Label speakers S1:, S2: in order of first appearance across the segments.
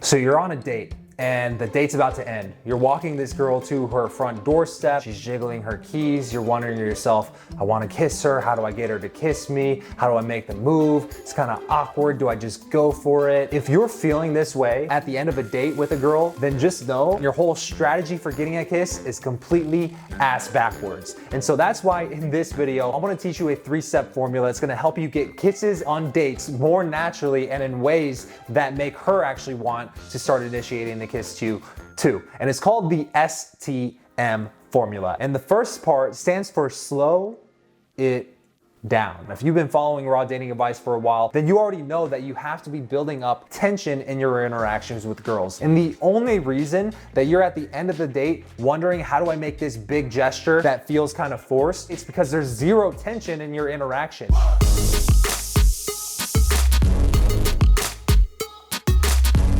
S1: So you're on a date and the date's about to end. You're walking this girl to her front doorstep. She's jiggling her keys. You're wondering to yourself, I want to kiss her. How do I get her to kiss me? How do I make the move? It's kind of awkward. Do I just go for it? If you're feeling this way at the end of a date with a girl, then just know your whole strategy for getting a kiss is completely ass backwards. And so that's why in this video, I want to teach you a 3-step formula that's going to help you get kisses on dates more naturally and in ways that make her actually want to start initiating the kiss to you too. And it's called the S.T.M formula. And the first part stands for slow it down. If you've been following raw dating advice for a while, then you already know that you have to be building up tension in your interactions with girls. And the only reason that you're at the end of the date wondering, how do I make this big gesture that feels kind of forced? It's because there's zero tension in your interaction.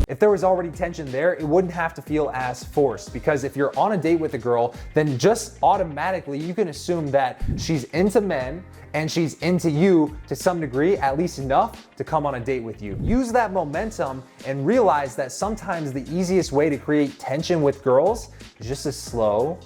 S1: If there was already tension there, it wouldn't have to feel as forced, because if you're on a date with a girl, then just automatically you can assume that she's into men and she's into you to some degree, at least enough to come on a date with you. Use that momentum and realize that sometimes the easiest way to create tension with girls is just to slow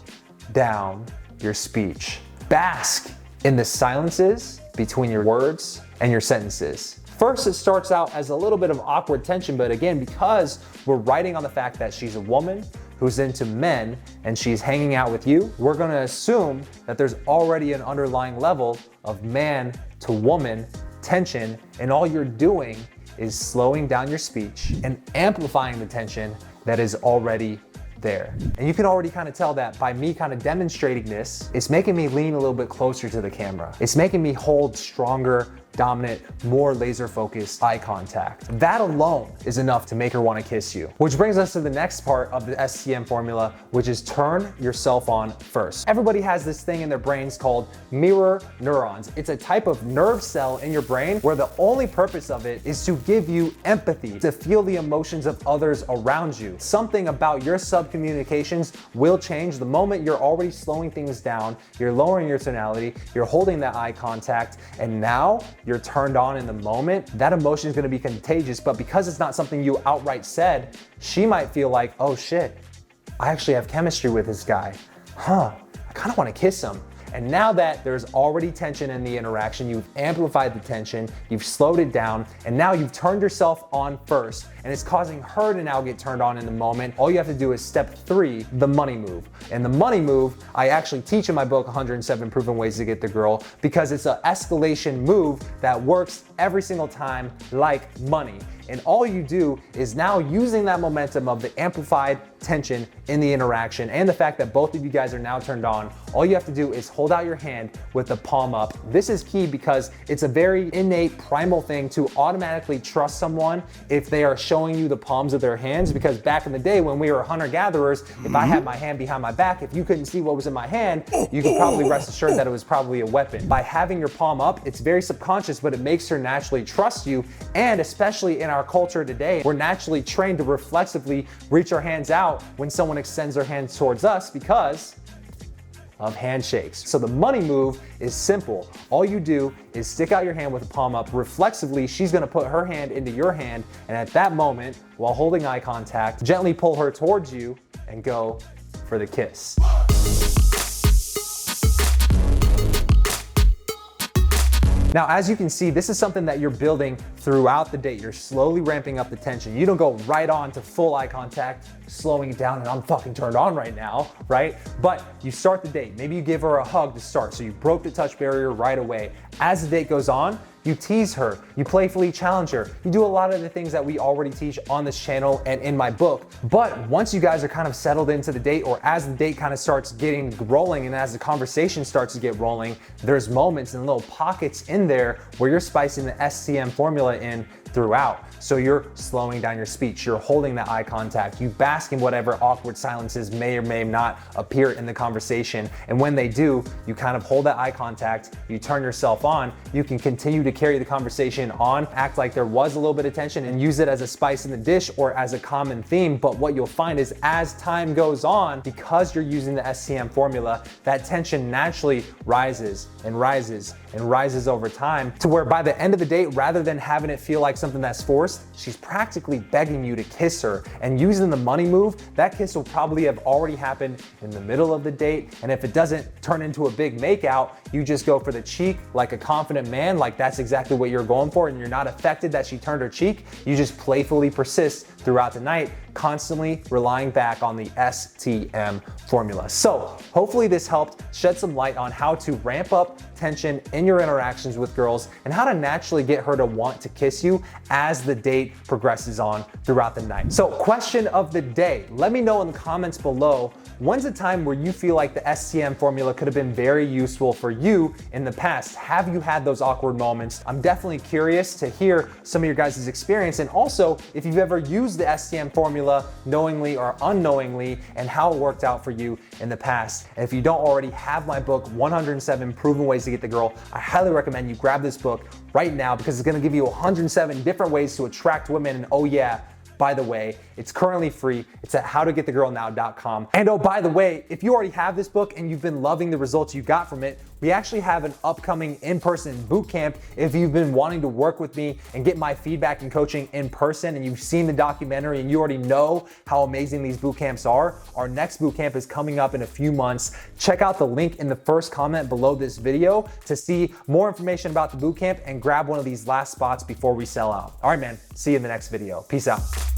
S1: down your speech. Bask in the silences between your words and your sentences. First, it starts out as a little bit of awkward tension, but again, because we're writing on the fact that she's a woman who's into men and she's hanging out with you, we're gonna assume that there's already an underlying level of man to woman tension, and all you're doing is slowing down your speech and amplifying the tension that is already there. And you can already kind of tell that by me kind of demonstrating this, it's making me lean a little bit closer to the camera. It's making me hold stronger, dominant, more laser focused eye contact. That alone is enough to make her want to kiss you. Which brings us to the next part of the S.T.M formula, which is turn yourself on first. Everybody has this thing in their brains called mirror neurons. It's a type of nerve cell in your brain where the only purpose of it is to give you empathy, to feel the emotions of others around you. Something about your sub-communications will change the moment you're already slowing things down, you're lowering your tonality, you're holding that eye contact, and now you're turned on in the moment. That emotion is going to be contagious, but because it's not something you outright said, she might feel like, oh shit, I actually have chemistry with this guy. I kind of want to kiss him. And now that there's already tension in the interaction, you've amplified the tension, you've slowed it down, and now you've turned yourself on first, and it's causing her to now get turned on in the moment. All you have to do is step 3, the money move. And the money move, I actually teach in my book, 107 Proven Ways to Get the Girl, because it's an escalation move that works every single time like money. And all you do is now using that momentum of the amplified tension in the interaction and the fact that both of you guys are now turned on, all you have to do is hold out your hand with the palm up. This is key because it's a very innate primal thing to automatically trust someone if they are showing you the palms of their hands, because back in the day when we were hunter-gatherers, if I had my hand behind my back, if you couldn't see what was in my hand, you could probably rest assured that it was probably a weapon. By having your palm up, it's very subconscious, but it makes her naturally trust you. And especially in our culture today, we're naturally trained to reflexively reach our hands out when someone extends their hands towards us because of handshakes. So the money move is simple. All you do is stick out your hand with the palm up. Reflexively, she's gonna put her hand into your hand, and at that moment, while holding eye contact, gently pull her towards you and go for the kiss. Now, as you can see, this is something that you're building throughout the date. You're slowly ramping up the tension. You don't go right on to full eye contact, slowing it down, and I'm fucking turned on right now, right? But you start the date. Maybe you give her a hug to start, so you broke the touch barrier right away. As the date goes on, you tease her, you playfully challenge her, you do a lot of the things that we already teach on this channel and in my book. But once you guys are kind of settled into the date, or as the date kind of starts getting rolling and as the conversation starts to get rolling, there's moments and little pockets in there where you're spicing the S.T.M formula in throughout. So you're slowing down your speech, you're holding that eye contact, you bask in whatever awkward silences may or may not appear in the conversation. And when they do, you kind of hold that eye contact, you turn yourself on, you can continue to carry the conversation on, act like there was a little bit of tension and use it as a spice in the dish or as a common theme. But what you'll find is as time goes on, because you're using the S.T.M formula, that tension naturally rises and rises and rises over time to where by the end of the date, rather than having it feel like something that's forced, she's practically begging you to kiss her. And using the money move, that kiss will probably have already happened in the middle of the date. And if it doesn't turn into a big makeout, you just go for the cheek like a confident man, like that's exactly what you're going for, and you're not affected that she turned her cheek. You just playfully persist throughout the night, constantly relying back on the S.T.M formula. So hopefully this helped shed some light on how to ramp up tension in your interactions with girls and how to naturally get her to want to kiss you as the date progresses on throughout the night. So question of the day, let me know in the comments below, when's a time where you feel like the S.T.M formula could have been very useful for you in the past? Have you had those awkward moments? I'm definitely curious to hear some of your guys' experience, and also if you've ever used the S.T.M formula knowingly or unknowingly and how it worked out for you in the past. And if you don't already have my book, 107 Proven Ways to Get the Girl, I highly recommend you grab this book right now because it's gonna give you 107 different ways to attract women. And oh yeah, by the way, it's currently free. It's at howtogetthegirlnow.com. And oh, by the way, if you already have this book and you've been loving the results you got from it, we actually have an upcoming in-person boot camp. If you've been wanting to work with me and get my feedback and coaching in person, and you've seen the documentary and you already know how amazing these boot camps are, our next boot camp is coming up in a few months. Check out the link in the first comment below this video to see more information about the boot camp and grab one of these last spots before we sell out. All right, man, see you in the next video. Peace out.